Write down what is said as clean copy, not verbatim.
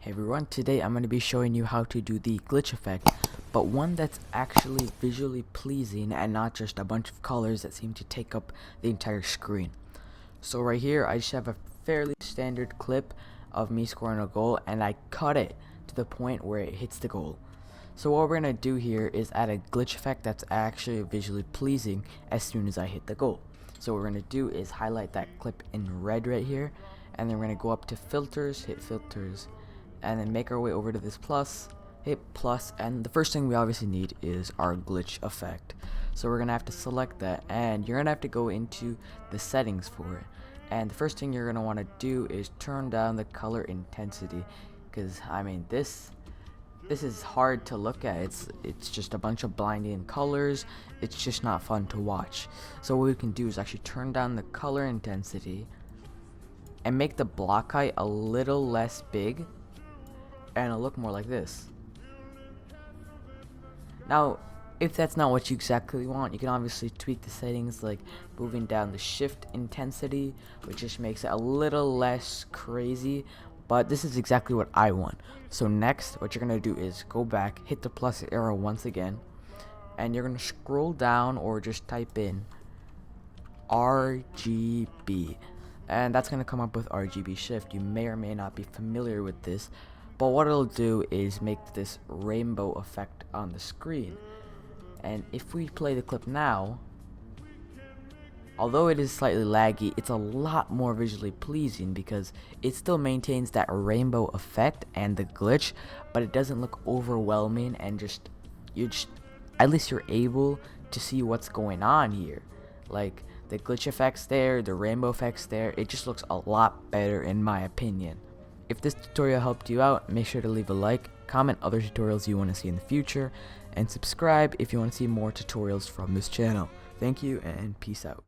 Hey everyone, today I'm going to be showing you how to do the glitch effect, but one that's actually visually pleasing and not just a bunch of colors that seem to take up the entire screen. So right here I just have a fairly standard clip of me scoring a goal and I cut it to the point where it hits the goal. So what we're going to do here is add a glitch effect that's actually visually pleasing as soon as I hit the goal. So what we're going to do is highlight that clip in red right here, and then we're going to go up to filters, hit filters, and then make our way over to this plus, hit plus, and the first thing we obviously need is our glitch effect. So we're gonna have to select that, and you're gonna have to go into the settings for it. And the first thing you're gonna want to do is turn down the color intensity, because I mean this is hard to look at. It's just a bunch of blinding colors. It's just not fun to watch. So what we can do is actually turn down the color intensity and make the block height a little less big, and it'll look more like this. Now, if that's not what you exactly want, you can obviously tweak the settings, like moving down the shift intensity, which just makes it a little less crazy, but this is exactly what I want. So next, what you're gonna do is go back, hit the plus arrow once again, and you're gonna scroll down or just type in RGB, and that's gonna come up with RGB shift. You may or may not be familiar with this, but what it'll do is make this rainbow effect on the screen. And if we play the clip now, although it is slightly laggy, it's a lot more visually pleasing because it still maintains that rainbow effect and the glitch, but it doesn't look overwhelming, and at least you're able to see what's going on here. Like the glitch effects there, the rainbow effects there, it just looks a lot better in my opinion. If this tutorial helped you out, make sure to leave a like, comment other tutorials you want to see in the future, and subscribe if you want to see more tutorials from this channel. Thank you and peace out.